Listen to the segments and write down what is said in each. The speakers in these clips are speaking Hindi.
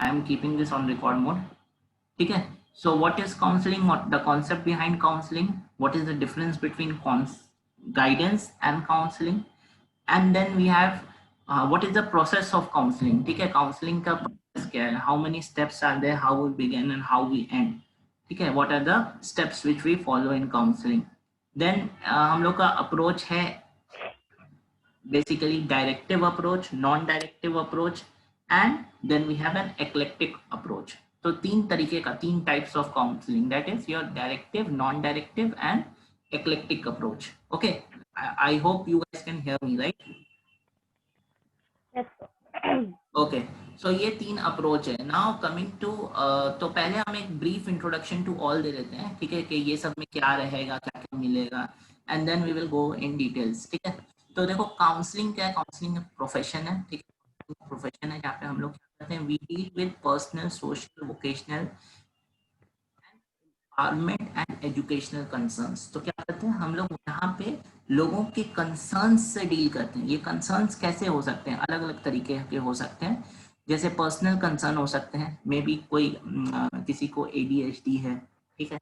I am keeping this on record mode. ठीक है. So what is counseling? What the concept behind counseling? What is the difference between guidance and counseling? And then we have what is the process of counseling. ठीक है. Counseling का process क्या है? How many steps are there? How we begin and how we end. ठीक है. What are the steps which we follow in counseling? Then हम लोग का approach है basically directive approach, non-directive approach, and then we have an eclectic approach. So तीन तरीके का, तीन types of counseling, that is your directive, non-directive and eclectic approach. Okay, I hope you guys can hear me, right? Yes, sir. Okay, so ये तीन अप्रोच है. नाउ कमिंग टू तो पहले हम एक ब्रीफ इंट्रोडक्शन टू ऑल दे देते हैं, ठीक है, कि ये सब में क्या रहेगा, क्या क्या मिलेगा, and then we will go in details. ठीक है. तो देखो काउंसलिंग क्या है. काउंसलिंग प्रोफेशन है. ठीक है. प्रोफेशन है जहाँ पे हम लोग क्या करते हैं, we deal with personal, social, vocational, empowerment and educational concerns. तो क्या करते हैं हम लोग यहाँ पे लोगों के कंसर्न्स से डील करते हैं. ये कंसर्न्स कैसे हो सकते हैं, अलग अलग तरीके के हो सकते हैं. जैसे पर्सनल कंसर्न हो सकते हैं, मे बी कोई किसी को ADHD है, ठीक है,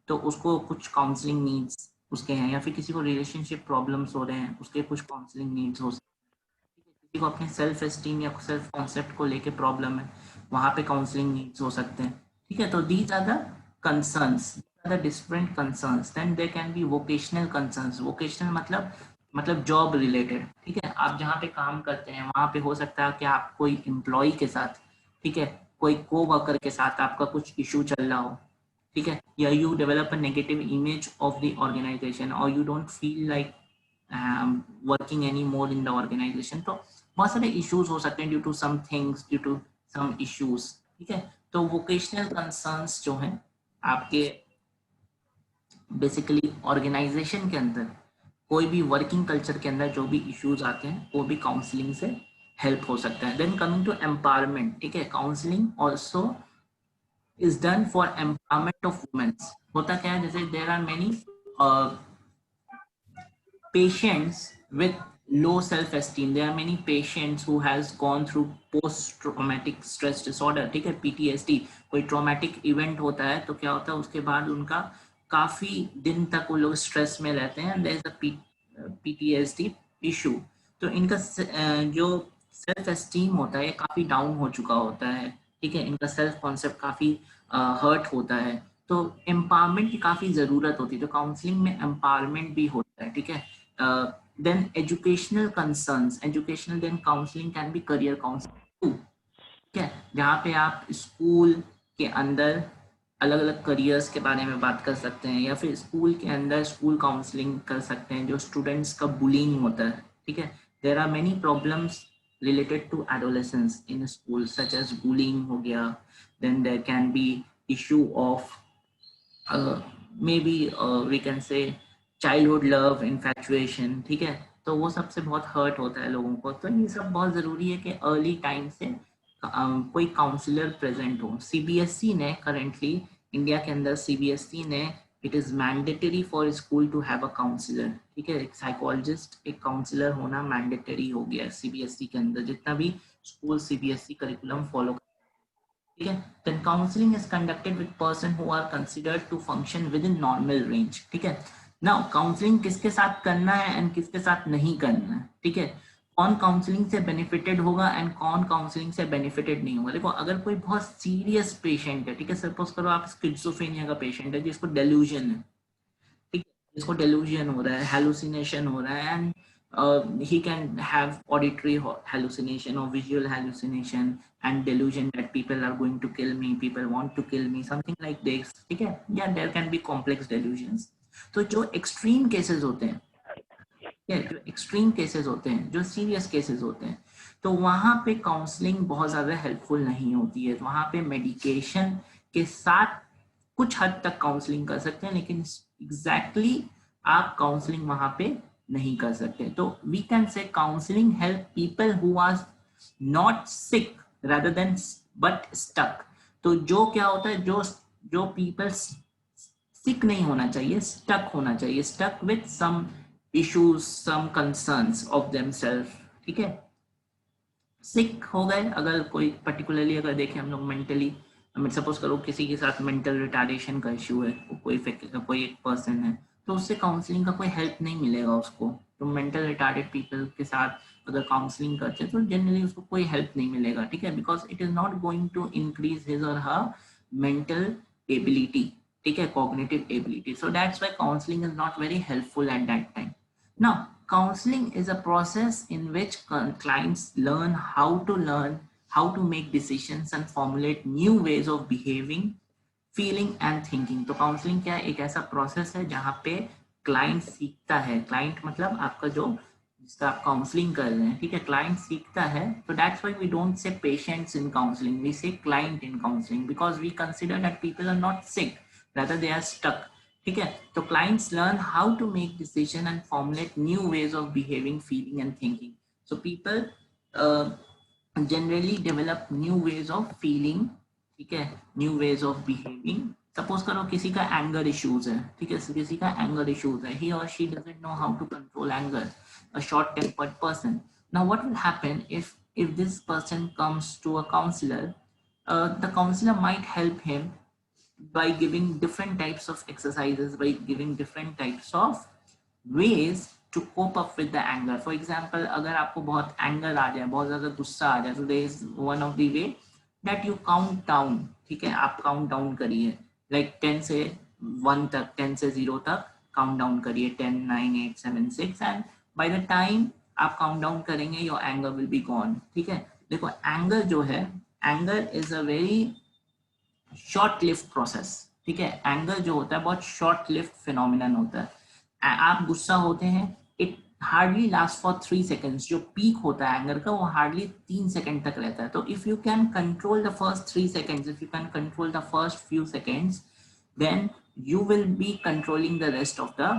तो उसको कुछ काउंसलिंग नीड्स उसके हैं, या फिर किसी को रिलेशनशिप प्रॉब्लम्स हो रहे हैं, उसके कुछ काउंसलिंग नीड्स हो सकते हैं. किसी को अपने सेल्फ एस्टीम या सेल्फ कॉन्सेप्ट को लेके प्रॉब्लम है, वहाँ पे काउंसलिंग नीड्स हो सकते हैं. ठीक है. तो these are the concerns, the different concerns. Then there can be vocational concerns. vocational मतलब जॉब रिलेटेड. ठीक है. आप जहाँ पे काम करते हैं वहाँ पे हो सकता है कि आप कोई एम्प्लॉय के साथ, ठीक है, कोई को वर्कर के साथ आपका कुछ इशू चल रहा हो, ठीक है, या you develop a negative image of the organisation, और you don't feel like working any more in the organisation. तो बहुत सारे इश्यूज हो सकते हैं due to some things, due to some issues. ठीक है. तो वोकेशनल कंसर्न्स जो हैं आपके बेसिकली ऑर्गेनाइजेशन के अंदर, कोई भी वर्किंग कल्चर के अंदर जो भी इश्यूज आते हैं वो भी काउंसलिंग से हेल्प हो सकता है. Then coming to empowerment. ठीक है. Counselling also is done for empowerment of womens. होता क्या है, जैसे there are many patients with low self-esteem. There are many patients who has gone through post-traumatic stress disorder. ठीक है. PTSD, कोई ट्रॉमेटिक इवेंट होता है तो क्या होता है, उसके बाद उनका काफी दिन तक वो लोग स्ट्रेस में रहते हैं. There is a PTSD issue. तो इनका जो सेल्फ एस्टीम होता है काफी डाउन हो चुका होता है. ठीक है. इनका सेल्फ कॉन्सेप्ट काफी हर्ट होता है. तो एम्पावरमेंट की काफी जरूरत होती है. तो काउंसलिंग में एम्पावरमेंट भी होता है. ठीक है. Then educational concerns, educational then counseling can be career counseling too. ठीक है. जहाँ पे आप स्कूल के अंदर अलग अलग करियर्स के बारे में बात कर सकते हैं, या फिर स्कूल के अंदर स्कूल काउंसलिंग कर सकते हैं जो स्टूडेंट्स का बुलिंग होता है. ठीक है. There are many problems related to adolescence in school such as bullying हो गया. Then there can be issue of maybe we can say childhood love, infatuation. ठीक है. तो वो सबसे बहुत हर्ट होता है लोगों को. तो ये सब बहुत ज़रूरी है कि अर्ली टाइम से कोई काउंसलर प्रेजेंट हो. CBSE ने करेंटली इंडिया के अंदर CBSE ने it is mandatory for school to have a counsellor. ठीक है. एक साइकोलॉजिस्ट, एक काउंसलर होना मैंडेटरी हो गया है CBSE के अंदर, जितना भी स्कूल CBSE करिकुलम फॉलो. ठीक है. Then counseling is conducted with person who are considered to function within normal range. ठीक है. Now काउंसलिंग किसके साथ करना है एंड किसके साथ नहीं करना है. ठीक है. कौन काउंसलिंग से बेनिफिटेड होगा एंड कौन काउंसलिंग से बेनिफिटेड नहीं होगा. देखो अगर कोई बहुत सीरियस पेशेंट है, ठीक है, सपोज करो आप स्किज़ोफ्रेनिया का पेशेंट है जिसको डेल्यूजन है, ठीक है, जिसको डेल्यूजन हो रहा है, हेलुसिनेशन हो रहा है, and he can have auditory hallucination or visual hallucination and delusion that people are going to kill me, people want to kill me, something like this. ठीक है. Yeah, there can be complex delusions. तो जो एक्सट्रीम केसेस होते हैं, जो एक्सट्रीम केसेस होते हैं, जो सीरियस केसेस होते हैं, तो वहाँ पे काउंसलिंग बहुत ज़्यादा हेल्पफुल नहीं होती है. वहाँ पे मेडिकेशन के साथ कुछ हद तक काउंसलिंग कर सकते हैं, लेकिन एग्जैक्टली आप काउंसलिंग वहाँ पे नहीं कर सकते. तो we can say counselling help people who are not sick rather than but stuck. तो जो क्या होता है, जो पीपल सिक नहीं होना चाहिए, स्टक होना चाहिए, stuck with some issues, some concerns of themselves. ठीक है. सिक हो गए, अगर कोई पर्टिकुलरली अगर देखें हम लोग मेंटली, सपोज करो किसी के साथ मेंटल रिटार्डेशन का इश्यू है, कोई एक पर्सन है, तो उससे काउंसलिंग का कोई हेल्प नहीं मिलेगा उसको। तो मेंटल रिटार्डेड पीपल के साथ अगर काउंसलिंग करते हैं तो जनरली उसको कोई हेल्प नहीं मिलेगा, ठीक है, because it is not going to increase his और हर मेंटल एबिलिटी, ठीक है, cognitive ability. So that's why counselling is not very helpful at that time. Now, counseling is a process in which clients learn how to make decisions and formulate new ways of behaving, feeling and thinking. तो काउंसलिंग क्या है? एक ऐसा प्रोसेस है जहाँ पे क्लाइंट सीखता है, क्लाइंट मतलब आपका जो जिसका आप काउंसलिंग कर रहे हैं, ठीक है, क्लाइंट सीखता है। तो that's why we don't say patients in counselling, we say client in counselling, because we consider that people are not sick, rather they are stuck, ठीक है। तो clients learn how to make decision and formulate new ways of behaving, feeling and thinking. So people uh, generally develop new ways of feeling, ठीक है, new ways of behaving. Suppose करो किसी का एंगर इश्यूज है, ठीक है, किसी का एंगर इश्यूज है, he or she doesn't know how to control anger, a short tempered person. Now what will happen if this person comes to a counselor? The counselor might help him by giving different types of exercises, by giving different types of ways to cope up with the anger. For example, अगर आपको बहुत anger आ जाए, बहुत ज़्यादा गुस्सा आ जाए, so there is one of the way that you count down, ठीक है, आप count down करिए, like 10 से 1 तक, 10 से 0 तक count down करिए, 10, 9, 8, 7, 6, and by the time आप count down करेंगे your anger will be gone, ठीक है। देखो anger जो है, anger is a very short lift process, ठीक है, एंगर जो होता है बहुत शॉर्ट लिफ्ट फिनोमिनन होता है। आप गुस्सा होते हैं, it hardly last for 3 seconds, जो पीक होता है एंगर का वो हार्डली 3 सेकेंड तक रहता है। तो if you can control the first 3 seconds, if you can control the first few seconds, then you will be controlling the rest of the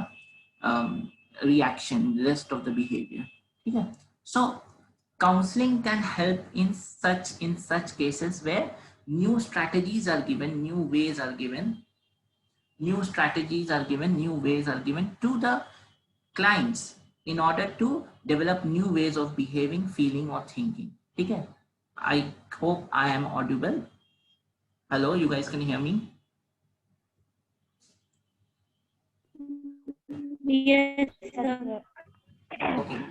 reaction, rest of the behavior, ठीक है। So counseling can help in such cases where new strategies are given, new ways are given, new strategies are given, new ways are given to the clients in order to develop new ways of behaving, feeling or thinking, ठीक है। I hope I am audible. Hello, you guys can hear me? Yes, sir. Okay.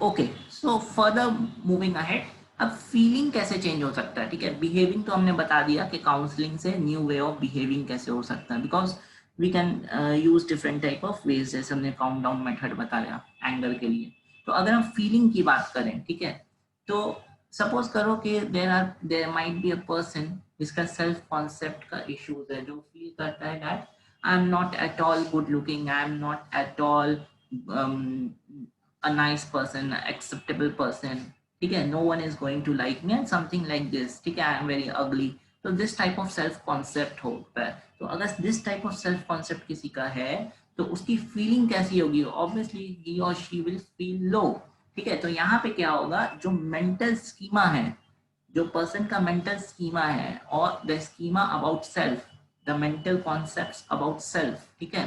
Okay, so further moving ahead, अब फीलिंग कैसे चेंज हो सकता है, ठीक है। बिहेविंग तो हमने बता दिया कि काउंसलिंग से न्यू वे ऑफ बिहेविंग कैसे हो सकता है, because we can use different type of ways, जैसे हमने काउंट डाउन मेथड बताया एंगर के लिए। तो अगर हम फीलिंग की बात करें, ठीक है, तो सपोज करो कि there might be a person जिसका सेल्फ कॉन्सेप्ट का इश्यूज है, जो फील करता है that I am not at all good looking, I am not at all a nice person, acceptable person, ठीक है, no one is going to like me and something like this, ठीक है, I am very ugly. तो this type of self concept होता है। तो अगर this type of self concept किसी का है तो उसकी फीलिंग कैसी होगी? Obviously he or she will feel low, ठीक है। तो यहाँ पे क्या होगा, जो मेंटल स्कीमा है, जो पर्सन का मेंटल स्कीमा है और the schema about self, the mental concepts about self, ठीक है,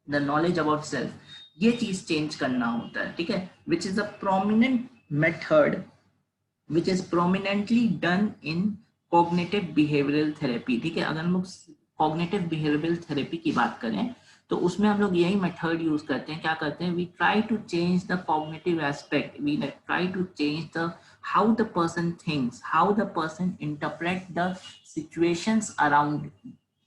द नॉलेज अबाउट सेल्फ, ये चीज चेंज करना होता है, ठीक है, which is a prominent method which is prominently done in cognitive behavioural therapy, ठीक है। अगर हम लोग कॉग्निटिव बिहेवियरल थेरेपी की बात करें तो उसमें हम लोग यही मेथड यूज करते हैं। क्या करते हैं? We try to change the cognitive aspect, we try to change the how the person thinks, how the person interpret the situations around,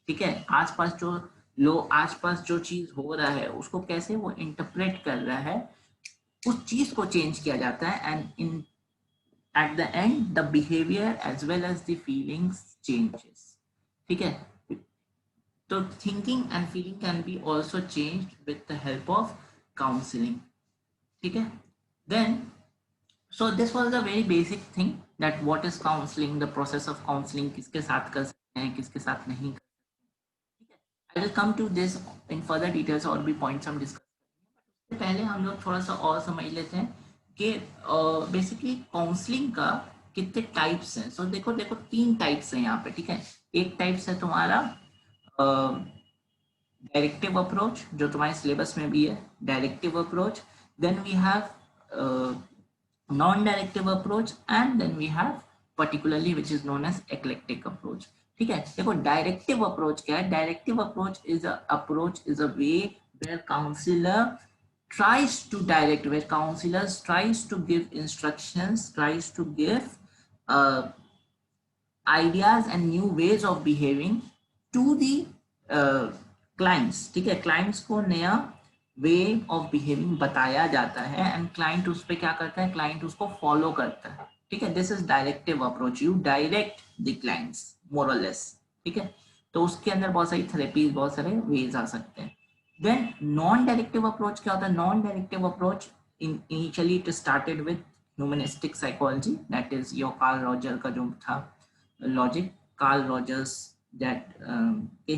ठीक है, आसपास जो चीज हो रहा है उसको कैसे वो इंटरप्रेट कर रहा है, उस चीज को चेंज किया जाता है, and in at the end the behaviour as well as the feelings changes, ठीक है। तो thinking and feeling can be also changed with the help of counselling, ठीक है। Then so this was a very basic thing that what is counseling, the process of counseling, किसके साथ कर सकते हैं, किसके साथ नहीं कर सकते, ठीक है। I will come to this in further details और भी points हम discuss करेंगे। पहले हम लोग थोड़ा सा और समझ लेते हैं कि बेसिकली काउंसलिंग का कितने टाइप्स हैं। सो देखो 3 टाइप्स हैं यहाँ पे, ठीक है। एक टाइप्स है तुम्हारा डायरेक्टिव अप्रोच जो तुम्हारे सिलेबस में भी है, directive approach, then we have non-directive approach, and then we have particularly which is known as eclectic approach. ठीक है, देखो डायरेक्टिव अप्रोच क्या है? Directive approach is a way where counselor tries to direct, where counselors tries to give instructions, tries to give uh, ideas and new ways of behaving to the clients. ठीक है, clients को नया वे ऑफ बिहेविंग बताया जाता है एंड क्लाइंट उस पर क्या करता है? क्लाइंट उसको फॉलो करता है। ठीक है, this is directive approach, you direct the clients more or less. ठीक है, तो उसके अंदर बहुत सारी थेरेपीज, बहुत सारे वेज आ सकते हैं। देन नॉन डायरेक्टिव अप्रोच क्या होता है? Non directive approach initially it started with humanistic psychology, that is your Carl Roger का जो था logic, Carl Rogers, that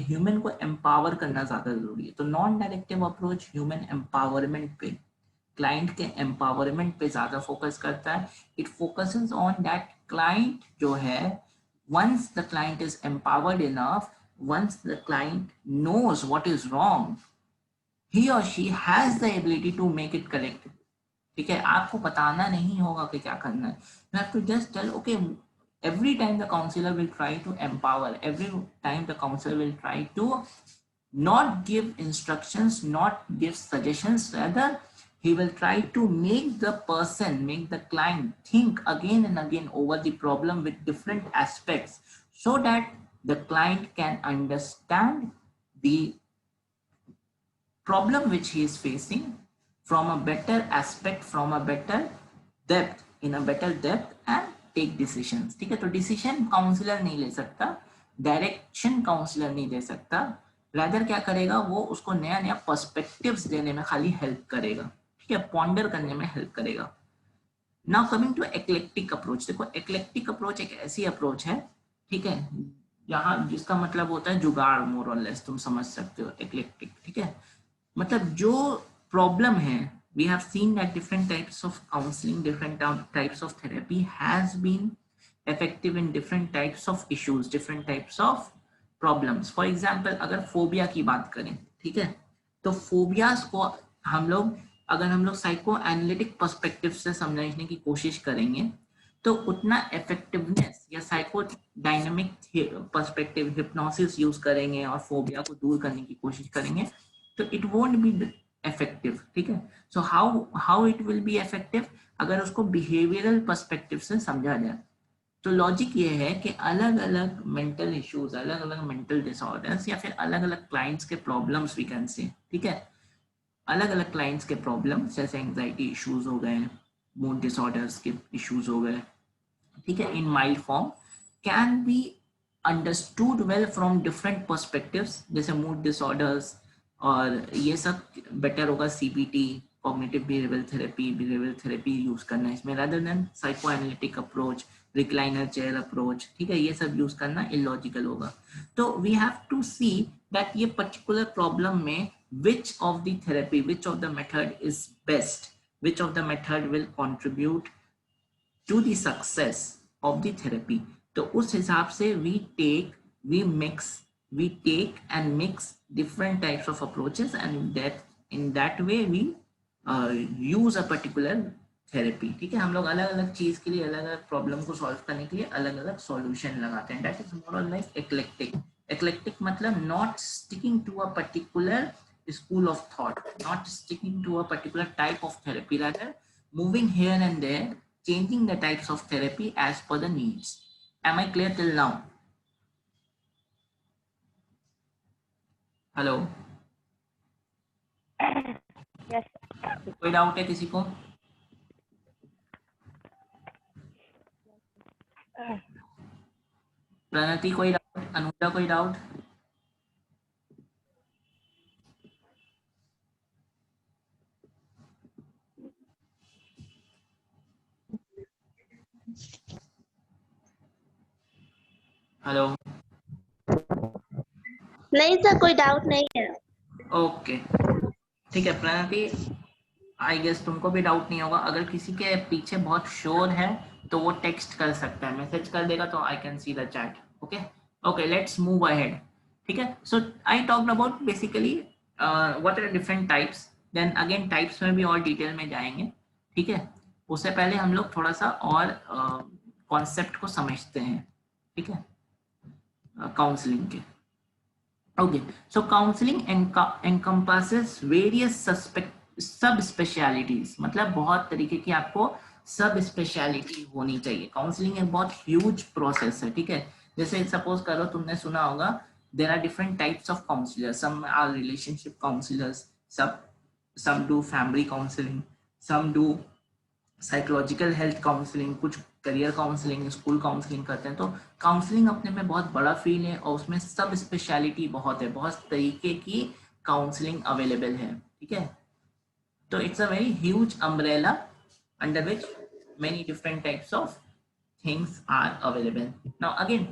human को एम्पावर करना ज्यादा जरूरी है। तो non directive approach human empowerment पे, क्लाइंट के एम्पावरमेंट पे ज्यादा फोकस करता है। It focuses on that client जो है, once the client is empowered enough, once the client knows what is wrong, he or she has the ability to make it correct. ठीक है, आपको बताना नहीं होगा कि क्या करना है, you have to just tell, okay, every time the counselor will try to empower, every time the counselor will try to not give instructions, not give suggestions, rather he will try to make the person, make the client think again and again over the problem with different aspects, so that the client can understand the problem which he is facing from a better aspect, from a better depth, in a better depth, and take decisions. ठीक है, तो डिसीजन काउंसलर नहीं ले सकता, डायरेक्शन काउंसलर नहीं दे सकता, रादर क्या करेगा? वो उसको नया नया पर्सपेक्टिव्स देने में खाली हेल्प करेगा। ठीक है, पॉन्डर करने में हेल्प करेगा। Now coming to eclectic approach, देखो एक्लेक्टिक अप्रोच एक ऐसी अप्रोच है, ठीक है, जहां जिसका मतलब होता है जुगाड़, मोर और लेस, तुम समझ सकते हो एक्लेक्टिक। ठीक है, मतलब जो प्रॉब्लम है, we have seen that different types of counseling, different types of therapy has been effective in different types of issues, different types of problems. For example, अगर फोबिया की बात करें, ठीक है, तो फोबियाज को हम लोग, अगर हम लोग साइको एनालिटिक पर्सपेक्टिव से समझने की कोशिश करेंगे, तो उतना इफेक्टिवनेस, या psycho dynamic perspective, hypnosis use करेंगे और फोबिया को दूर करने की कोशिश करेंगे, तो इट वोंट बी इफेक्टिव। ठीक है, so how it will be effective? अगर उसको बिहेवियरल पर्सपेक्टिव से समझा जाए। तो लॉजिक ये है कि अलग अलग मेंटल इश्यूज, अलग अलग मेंटल डिसऑर्डर्स, या फिर अलग अलग क्लाइंट्स के प्रॉब्लम्स वी कैन से, ठीक है, अलग अलग क्लाइंट्स के प्रॉब्लम्स, जैसे एंजाइटी इश्यूज हो गए, मूड डिसऑर्डर्स के इश्यूज हो गए, ठीक है, in mild form, can be understood well from different perspectives, जैसे मूड डिसऑर्डर्स, और ये सब बेटर होगा CBT, cognitive behavioural therapy use करना इसमें, rather than psychoanalytic approach, recliner chair approach. ठीक है, ये सब यूज करना इलॉजिकल होगा। तो we have to see that ये पर्टिकुलर प्रॉब्लम में which of the therapy, which of the method is best, which of the method will contribute to the success of the therapy. तो उस हिसाब से we take and mix different types of approaches, and in that way we use a particular therapy. ठीक है, हम लोग अलग अलग चीज के लिए, अलग अलग प्रॉब्लम को सॉल्व करने के लिए अलग अलग सॉल्यूशन लगाते हैं। दैट इज मोर और लाइक एक्लेक्टिक। एक्लेक्टिक मतलब not sticking to a particular school of thought, not sticking to a particular type of therapy, rather moving here and there, changing the types of therapy as per the needs. Am I clear till now? Hello? Yes. कोई डाउट है किसी को? प्रणति कोई डाउट? अनुजा कोई डाउट? हेलो? नहीं सर, कोई डाउट नहीं है। ओके, ठीक है प्रणति, आई गेस तुमको भी डाउट नहीं होगा। अगर किसी के पीछे बहुत शोर है तो वो टेक्स्ट कर सकता है, मैसेज कर देगा तो I can see the chat. Okay okay, let's move ahead. ठीक है. So I talked about basically what are different types, then again types में भी और डिटेल में जाएंगे. ठीक है. उससे पहले हम लोग थोड़ा सा और कॉन्सेप्ट को समझते हैं. ठीक है, काउंसलिंग के. Okay, so counseling encompasses various सब स्पेशलिटीज, मतलब बहुत तरीके की आपको सब स्पेशलिटी होनी चाहिए. काउंसलिंग एक बहुत ह्यूज प्रोसेस है. ठीक है, जैसे सपोज करो तुमने सुना होगा there are different types of counsellors. Some are relationship counsellors, some do family counseling, some do psychological health counselling, कुछ करियर काउंसलिंग, स्कूल काउंसलिंग करते हैं. तो काउंसलिंग अपने में बहुत बड़ा फील्ड है और उसमें सब स्पेशलिटी बहुत है, बहुत तरीके की काउंसलिंग अवेलेबल है. ठीक है, तो it's a very huge umbrella under which many different types of things are available. Now again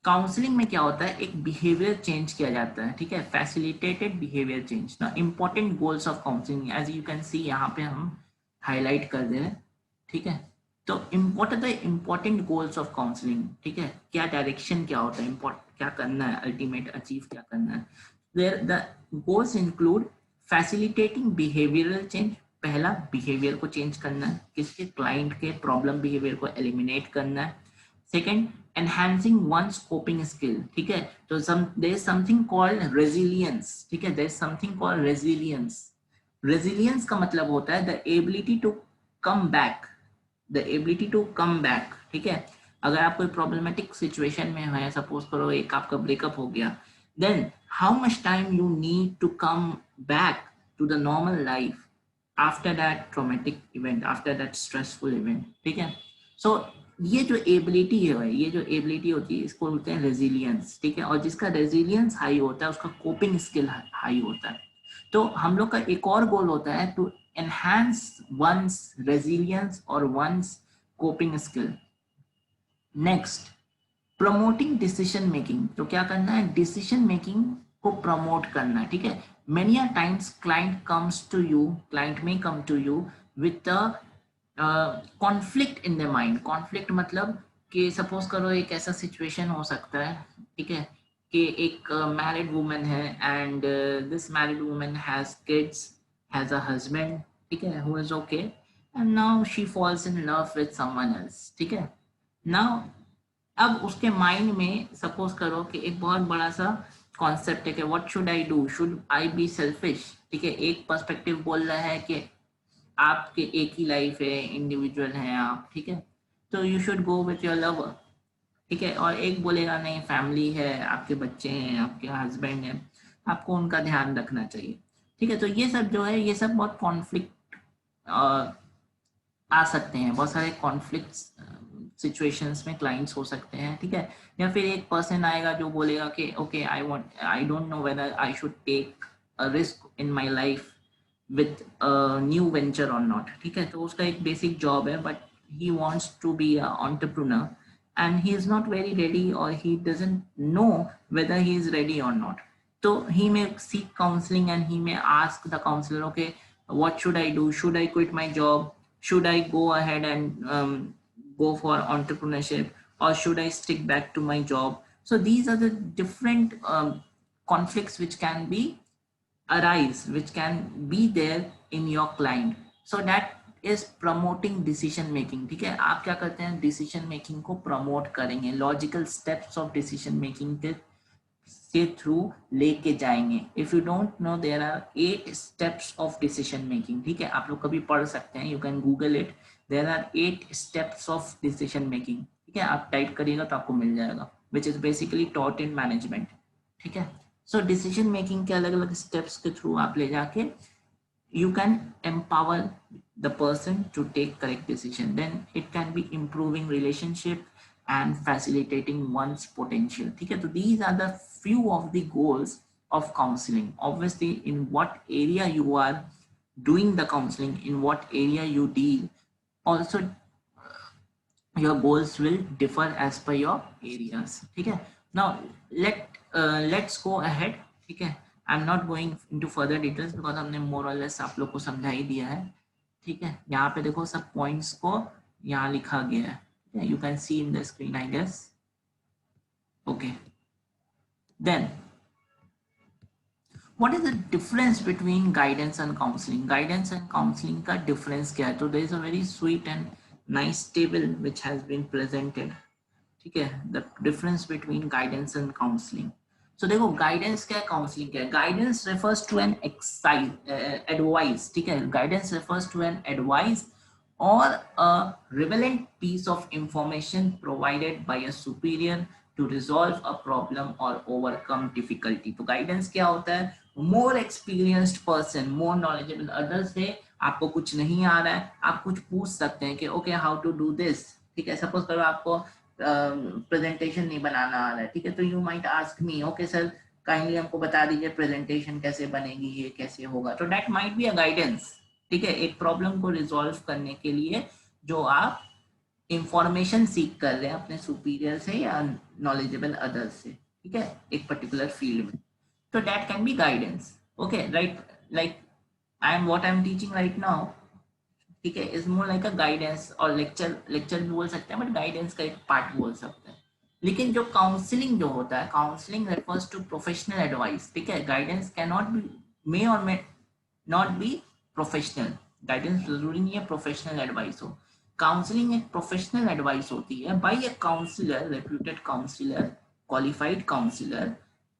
counselling में क्या होता है, एक बिहेवियर चेंज किया जाता है. ठीक है, फैसिलिटेटेड बिहेवियर चेंज. ना important goals of counselling as you can see यहाँ पे हम हाईलाइट कर दे रहे हैं. ठीक है, तो इम्पोर्टेंट गोल्स ऑफ काउंसलिंग. ठीक है, क्या डायरेक्शन क्या होता है, क्या करना है, अल्टीमेट अचीव क्या करना है. There the goals include facilitating behavioural change. पहला बिहेवियर को चेंज करना है, किसके, क्लाइंट के प्रॉब्लम बिहेवियर को एलिमिनेट करना है. Second, enhancing one's coping skill. ठीक है, तो there is something called resilience. ठीक है, there is something called resilience. resilience का मतलब होता है the ability to come back, the ability to come back. ठीक है, अगर आप कोई प्रॉब्लमेटिक सिचुएशन में है, सपोज करो एक आपका ब्रेकअप हो गया, then how much time you need to come back to the normal life after that traumatic event, after that stressful event. ठीक है, so ये जो एबिलिटी है भाई, ये जो एबिलिटी होती है इसको बोलते हैं रेजिलियंस. ठीक है, और जिसका रेजिलियंस हाई होता है उसका कोपिंग स्किल हाई होता है. तो हम लोग का एक और गोल होता है टू एनहांस वंस रेजिलियंस और one's coping skill. Next, promoting decision making. तो क्या करना है, डिसीजन मेकिंग को प्रमोट करना है. ठीक है, many a times client may come to you with a conflict in the mind. Conflict मतलब कि सपोज करो एक ऐसा सिचुएशन हो सकता है, ठीक है, कि एक मैरिड वुमन है and this married woman has kids, has a husband, ठीक है, who is okay, and now she falls in love with someone else. ठीक है, नाउ अब उसके माइंड में सपोज करो कि एक बहुत बड़ा सा कॉन्सेप्ट है कि what should I do, should I be selfish. ठीक है, एक पर्सपेक्टिव बोल रहा है कि आपके एक ही लाइफ है, इंडिविजुअल हैं आप. ठीक है, तो you should go with your lover. ठीक है, और एक बोलेगा नहीं, फैमिली है, आपके बच्चे हैं, आपके हस्बैंड है, आपको उनका ध्यान रखना चाहिए. ठीक है, तो ये सब जो है, ये सब बहुत कॉन्फ्लिक्ट आ सकते हैं, बहुत सारे कॉन्फ्लिक्ट सिचुएशंस में क्लाइंट्स हो सकते हैं. ठीक है, या फिर एक पर्सन आएगा जो बोलेगा कि okay I don't know whether I should take a risk in my life with a new venture or not. ठीक है, तो उसका एक बेसिक जॉब है but he wants to be an entrepreneur and he is not very ready or he doesn't know whether he is ready or not. So he may seek counseling and he may ask the counselor, okay, what should I do, should I quit my job, should I go ahead and go for entrepreneurship, or should I stick back to my job. So these are the different conflicts which can be arise, which can be there in your client. So that is promoting decision making. ठीक है, आप क्या करते हैं, डिसीजन मेकिंग को प्रमोट करेंगे, logical steps of decision making के थ्रू लेके जाएंगे. If you don't know, there are 8 steps of decision making. ठीक है, आप लोग कभी पढ़ सकते हैं, you can Google it, there are 8 steps of decision making. ठीक है, आप टाइप करिएगा तो आपको मिल जाएगा, which is basically taught in management. ठीक है, सो डिसीजन मेकिंग के अलग अलग स्टेप्स के थ्रू आप ले जाके you can empower the person to take correct decision. Then it can be improving relationship and facilitating one's potential. ठीक है, तो these are the few of the goals of counseling. Obviously in what area you are doing the counseling, in what area you deal, also your goals will differ as per your areas. ठीक है, now let's go ahead. ठीक है, आई am not going into further details because हमने मोर और लेस आप लोग को समझा ही दिया है. ठीक है, यहाँ पे देखो सब पॉइंट्स को यहाँ लिखा गया है, you can see in the screen I guess. Okay, then What is the difference between guidance and counseling? Guidance and counseling का difference क्या है? तो there is a very sweet and nice table which has been presented. ठीक है, the difference between guidance and counseling. So देखो guidance क्या है, counseling क्या है? Guidance refers to an advice. ठीक है, guidance refers to an advice or a relevant piece of information provided by a superior to resolve a problem or overcome difficulty. तो guidance क्या होता है? More experienced person, more knowledgeable others से आपको कुछ नहीं आ रहा है, आप कुछ पूछ सकते हैं कि okay how to do this. ठीक है, सपोज करो आपको प्रेजेंटेशन नहीं बनाना आ रहा है, ठीक है, तो you might ask me okay sir kindly हमको बता दीजिए प्रेजेंटेशन कैसे बनेगी, ये कैसे होगा. तो that might be a guidance. ठीक है, एक प्रॉब्लम को रिजॉल्व करने के लिए जो आप इंफॉर्मेशन सीख कर रहे हैं अपने सुपीरियर से या नॉलेजेबल अदर्स से, ठीक है, एक पर्टिकुलर फील्ड में. तो that can be guidance. Okay right, like I am what I am teaching right now. ठीक है, is more like a guidance और लेक्चर भी बोल सकते हैं, बट गाइडेंस का एक पार्ट बोल सकते हैं. लेकिन जो काउंसलिंग जो होता है, counselling refers to professional advice. ठीक है, guidance can not be, may और may not be professional. Guidance जरूरी नहीं है प्रोफेशनल एडवाइस हो. काउंसलिंग एक प्रोफेशनल एडवाइस होती है by a counsellor, reputed counsellor, qualified counsellor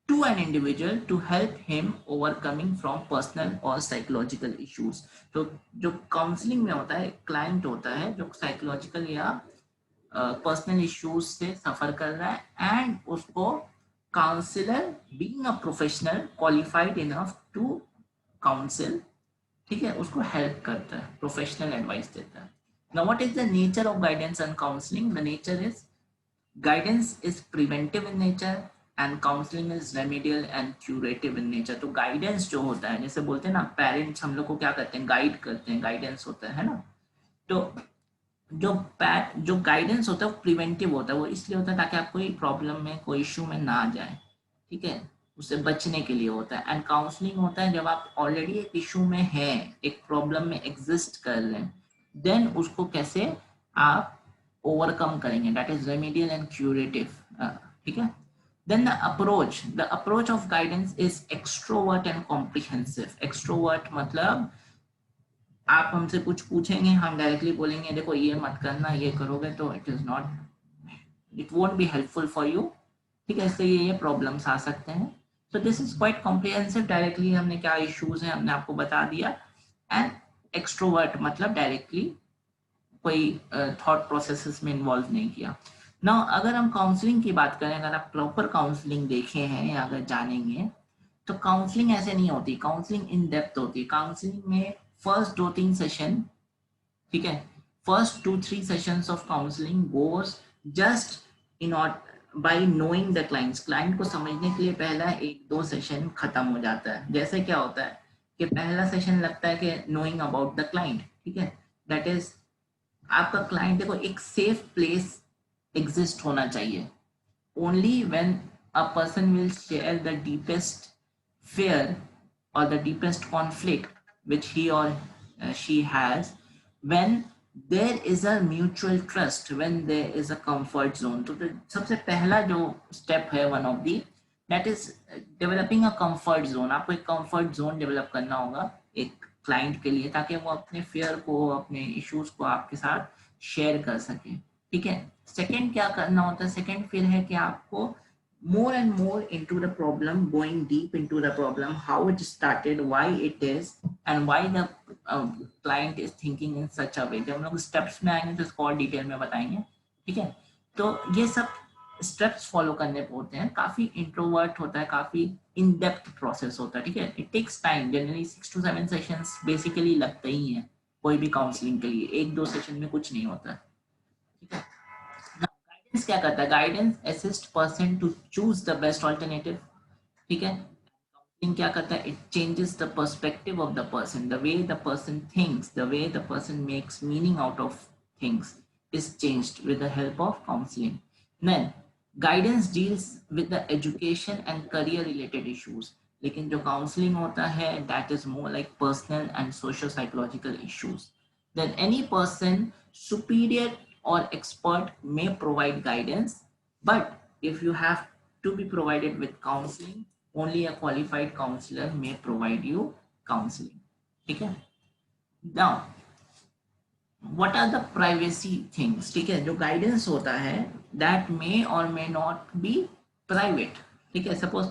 to an individual to help him overcoming from personal or psychological issues. तो जो काउंसलिंग में होता है, क्लाइंट होता है जो साइकोलॉजिकल या पर्सनल इश्यूज से सफर कर रहा है एंड उसको counsellor being a professional qualified enough to counsel, ठीक है, उसको हेल्प करता है, प्रोफेशनल एडवाइस देता है. Now what is the nature of guidance and counselling? The nature is guidance is preventive in nature and counseling is remedial and curative in nature. तो guidance जो होता है, जैसे बोलते हैं ना पेरेंट्स हम लोग को क्या करते हैं, गाइड करते हैं, गाइडेंस होता है ना. तो जो गाइडेंस होता है वो प्रिवेंटिव होता है. वो इसलिए होता है ताकि आप कोई प्रॉब्लम में, कोई इश्यू में ना जाए, ठीक है, उससे बचने के लिए होता है. एंड काउंसलिंग होता है जब आप ऑलरेडी एक इशू में हैं, एक प्रॉब्लम में एग्जिस्ट कर रहे हैं, देन उसको कैसे आप ओवरकम करेंगे, that is remedial and curative. ठीक है. Then the approach of guidance is extrovert and comprehensive. Extrovert मतलब आप हमसे कुछ पूछेंगे, हम डायरेक्टली बोलेंगे देखो ये मत करना, ये करोगे तो it won't be helpful for you. ठीक है, इससे ये प्रॉब्लम्स आ सकते हैं. So this is quite comprehensive. Directly हमने क्या इश्यूज हैं हमने आपको बता दिया. एंड एक्सट्रोवर्ट मतलब डायरेक्टली कोई थॉट प्रोसेसेस में इन्वॉल्व नहीं किया. ना अगर हम काउंसलिंग की बात करें, अगर आप प्रॉपर काउंसलिंग देखे हैं या अगर जानेंगे, तो काउंसलिंग ऐसे नहीं होती. काउंसलिंग इन डेप्थ होती है. काउंसलिंग में फर्स्ट 2-3 सेशन, ठीक है, first 2-3 sessions of counselling goes just in by knowing the clients. Client को समझने के लिए पहला 1-2 सेशन खत्म हो जाता है. जैसे क्या होता है कि पहला सेशन लगता है कि नोइंग अबाउट द क्लाइंट, ठीक है, दैट इज आपका क्लाइंट देखो एक सेफ प्लेस एग्जिस्ट होना चाहिए. Only when a person will share the deepest fear or the deepest conflict which he or she has, when there is a mutual trust, when there is a comfort zone. तो सबसे पहला जो स्टेप है one of the, that is developing a comfort zone. आपको एक कंफर्ट जोन डेवलप करना होगा एक क्लाइंट के लिए ताकि वो अपने फियर को, अपने इश्यूज को आपके साथ शेयर कर सके. ठीक है. सेकेंड क्या करना होता है, सेकेंड फिर है कि आपको more and more into the problem, going deep into the problem, how it started, why it is, and why the client is thinking in such a way. जब हम लोग steps में आएंगे तो इसको और डिटेल में बताएंगे. ठीक है. तो ये सब स्टेप्स फॉलो करने होते हैं. काफी इंट्रोवर्ट होता है, काफी इन डेप्थ प्रोसेस होता है. ठीक है. It takes time. Generally 6 to 7 sessions basically लगते ही हैं कोई भी काउंसलिंग के लिए. 1-2 सेशन में कुछ नहीं होता. ठीक है. गाइडेंस क्या करता है, guidance assist person to choose the best alternative. ठीक है. काउंसलिंग क्या करता है, it changes the perspective of the person, the way the person thinks, the way the person makes meaning out of things is changed with the help of counseling. Then guidance deals with the education and career related issues. लेकिन जो counseling होता है that is more like personal and social psychological issues. Then any person superior or expert may provide guidance, but if you have to be provided with counseling, only a qualified counselor may provide you counseling. ठीक है? Now what are the privacy things? ठीक है, जो guidance होता है that may or may not be private. ठीक है, suppose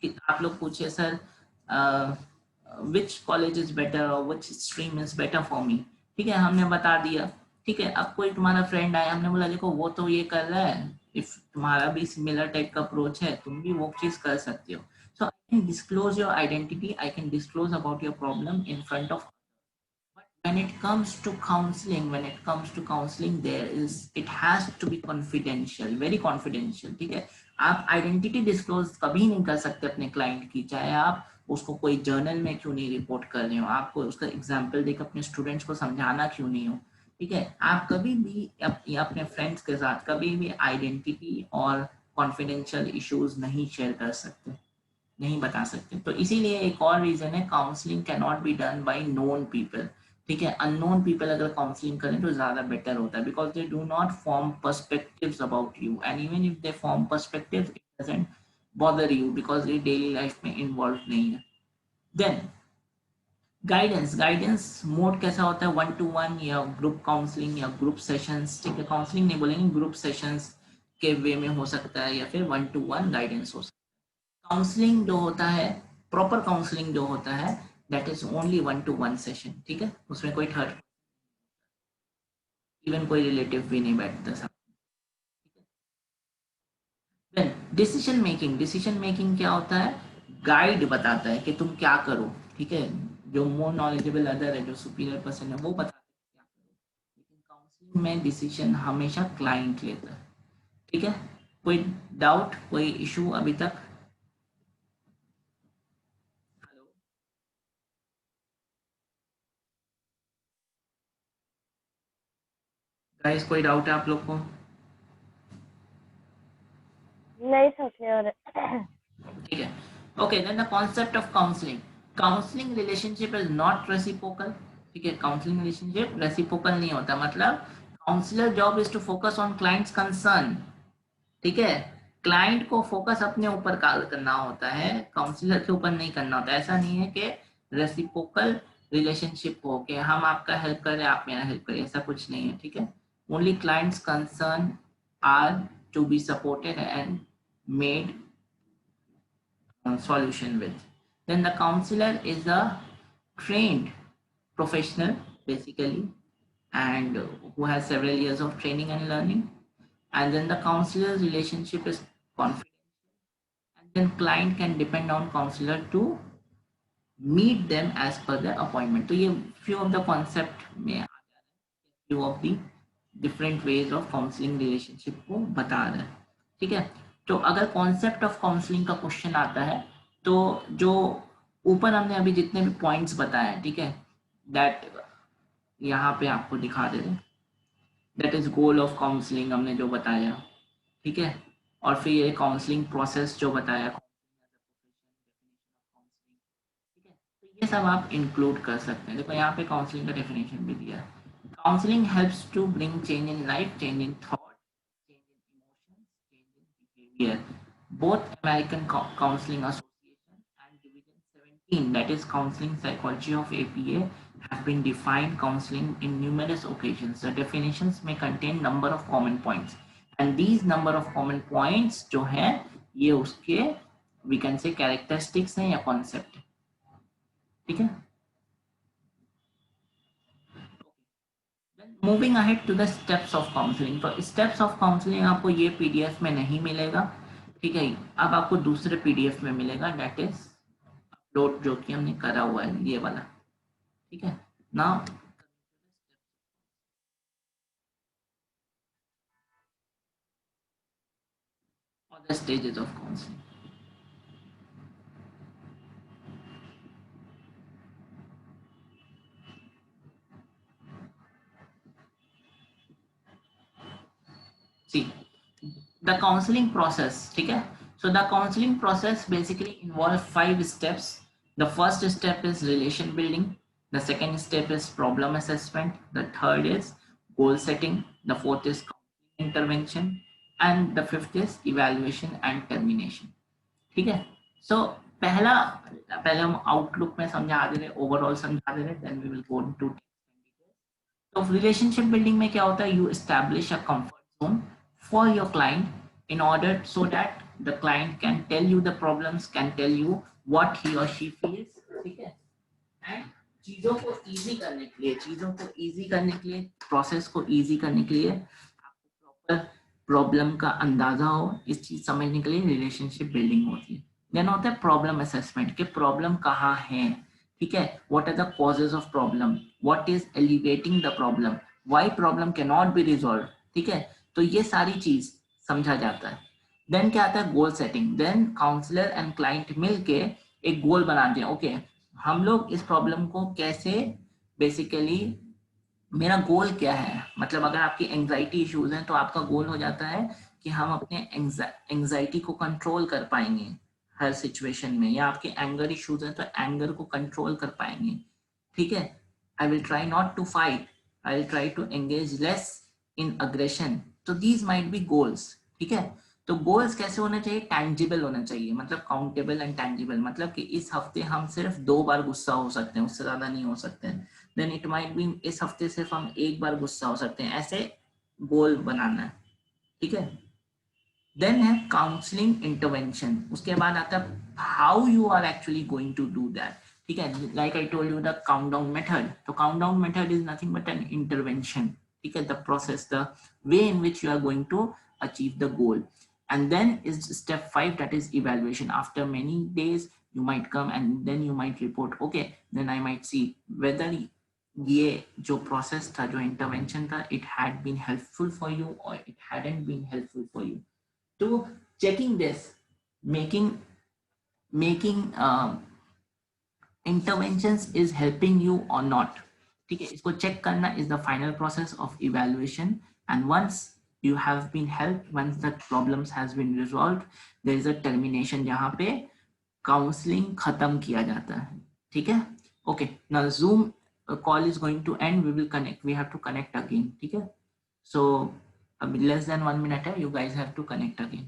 कि आप लोग पूछे sir which college is better or which stream is better for me. ठीक है, हमने बता दिया. ठीक है, अब कोई तुम्हारा फ्रेंड आया, हमने बोला देखो वो तो ये कर रहा है, इफ तुम्हारा भी सिमिलर टाइप का अप्रोच है तुम भी वो चीज कर सकते हो. So I can disclose your identity, I can disclose about your problem in front of. But when it comes to counseling, there is, it has to be confidential, very confidential. ठीक है, आप आइडेंटिटी डिस्क्लोज कभी नहीं कर सकते अपने क्लाइंट की, चाहे आप उसको कोई जर्नल में क्यों नहीं रिपोर्ट कर रहे हो, आपको उसका एग्जाम्पल देकर अपने स्टूडेंट्स को समझाना क्यों नहीं हो. ठीक है, आप कभी भी अपने फ्रेंड्स के साथ कभी भी आइडेंटिटी और कॉन्फिडेंशियल इश्यूज नहीं शेयर कर सकते, नहीं बता सकते. तो इसीलिए एक और रीजन है, counselling can not be done by known people. ठीक है, अननोन पीपल अगर काउंसलिंग करें तो ज्यादा बेटर होता है, because they do not form perspectives about you, and even if they form perspectives it doesn't bother you because ये डेली लाइफ में इन्वॉल्व नहीं है. देन गाइडेंस मोड कैसा होता है, 1-to-1 या ग्रुप काउंसलिंग या ग्रुप सेशंस. ठीक है, काउंसलिंग नहीं बोलेंगे, ग्रुप सेशंस के वे में हो सकता है, या फिर 1-to-1 गाइडेंस हो सकता है. काउंसलिंग जो होता है, प्रॉपर काउंसलिंग जो होता है, that is only 1-to-1 session. ठीक है, उसमें कोई थर्ड, इवन कोई रिलेटिव भी नहीं बैठता साथ. देन डिसीजन मेकिंग क्या होता है, गाइड बताता है कि तुम क्या करो. ठीक है, जो मोर नॉलेजेबल अदर है, जो सुपीरियर पर्सन है, वो बताता है क्या करो. लेकिन काउंसलिंग में डिसीजन हमेशा क्लाइंट लेता है. ठीक है, कोई डाउट, कोई इशू अभी तक? हेलो गाइस, कोई डाउट है आप लोग को? नहीं सब क्लियर है. ठीक है, okay. Then the concept of counselling relationship is not reciprocal. ठीक है, काउंसलिंग रिलेशनशिप रेसिप्रोकल नहीं होता, मतलब counsellor job is to focus on clients concern. ठीक है, क्लाइंट को फोकस अपने ऊपर करना होता है, काउंसलर के ऊपर नहीं करना होता. ऐसा नहीं है कि रेसिप्रोकल रिलेशनशिप हो कि हम आपका हेल्प करें आप मेरा हेल्प करें, ऐसा कुछ नहीं है. ठीक है, only clients concern are to be supported and made solution with. Then the counselor is a trained professional basically, and who has several years of training and learning. And then the counselor's relationship is confidential, and then client can depend on counselor to meet them as per their appointment. तो ये few of the concept में आ जा रहा है, few of the different ways of counseling relationship को बता रहा है. ठीक है, तो अगर कॉन्सेप्ट ऑफ काउंसलिंग का क्वेश्चन आता है तो जो ऊपर हमने अभी जितने भी पॉइंट्स बताए, ठीक है, दैट यहाँ पे आपको दिखा दे रहे, that is goal of counselling हमने जो बताया. ठीक है, और फिर ये काउंसलिंग प्रोसेस जो बताया, ठीक है, तो ये सब आप इंक्लूड कर सकते हैं. देखो यहाँ पे काउंसलिंग का डेफिनेशन भी दिया है. Counselling helps to bring change in life, change in thought, change in emotions, change in behavior. Both American Counseling Association and Division 17, that is Counseling Psychology of APA, have been defined counseling in numerous occasions. The definitions may contain number of common points, and these number of common points जो है ये उसके we can say characteristics हैं या concept. ठीक है, moving ahead to the steps of counselling. तो स्टेप्स ऑफ काउंसलिंग आपको ये पीडीएफ में नहीं मिलेगा. ठीक है, अब आपको दूसरे पीडीएफ में मिलेगा, दैट इज अपलोड जो कि हमने करा हुआ है ये वाला. ठीक है, now on the stages of counselling. See the counseling process. ठीक है, so the counseling process basically involves 5 steps. The first step is relation building, the second step is problem assessment, the third is goal setting, the fourth is intervention, and the fifth is evaluation and termination. ठीक है, so पहले हम आउटलुक में समझा दे रहे, ओवरऑल समझा दे रहे, then we will go into. तो रिलेशनशिप बिल्डिंग में क्या होता है, you establish a comfort zone for your client in order so that the client can tell you the problems, can tell you what he और शी फील्स, ठीक है। एंड चीजों को इजी करने के लिए, प्रोसेस को इजी करने के लिए आपको प्रॉपर प्रॉब्लम का अंदाजा हो, इस चीज समझने के लिए रिलेशनशिप बिल्डिंग होती है। देन होता है प्रॉब्लम असेसमेंट, कि प्रॉब्लम कहाँ है, ठीक है। What are the causes of problem, what is elevating the problem, why problem can not be resolve, ठीक है। तो ये सारी चीज समझा जाता है। देन क्या आता है, गोल सेटिंग। देन काउंसलर एंड क्लाइंट मिलके एक गोल बनाते हैं। ओके, हम लोग इस प्रॉब्लम को कैसे, बेसिकली मेरा गोल क्या है, मतलब अगर आपकी एंजाइटी इश्यूज हैं तो आपका गोल हो जाता है कि हम अपने एंजाइटी को कंट्रोल कर पाएंगे हर सिचुएशन में, या आपके एंगर इश्यूज हैं तो एंगर को कंट्रोल कर पाएंगे, ठीक है। I will try not to fight, I will try to engage less in aggression. तो दीज माइट बी गोल्स, ठीक है। तो गोल्स कैसे होने चाहिए, टैंजिबल होना चाहिए, मतलब काउंटेबल एंड टैंजिबल, मतलब कि इस हफ्ते हम सिर्फ 2 बार गुस्सा हो सकते हैं, उससे ज्यादा नहीं हो सकते हैं। देन इट माइट बी इस हफ्ते सिर्फ हम 1 बार गुस्सा हो सकते हैं, ऐसे गोल बनाना है, ठीक है। देन है काउंसलिंग इंटरवेंशन, उसके बाद आता है how you are actually going to do that, ठीक है। Like I told you the countdown method, तो countdown method is nothing but an intervention, ठीक है। The process, the way in which you are going to achieve the goal. And then is step 5, that is evaluation. After many days you might come and then you might report, okay, then I might see whether ये जो प्रोसेस था, जो इंटरवेंशन था, it had been helpful for you और it hadn't been helpful for you. तो checking this, making interventions is helping you or not, ठीक है। इसको चेक करना is the final process of evaluation, and once you have been helped, once the problems has been resolved, there is a termination जहाँ पे काउंसलिंग खत्म किया जाता है, ठीक है। okay, now Zoom call is going to end, we have to connect again, ठीक है। so less than 1 minute है, you guys have to connect again.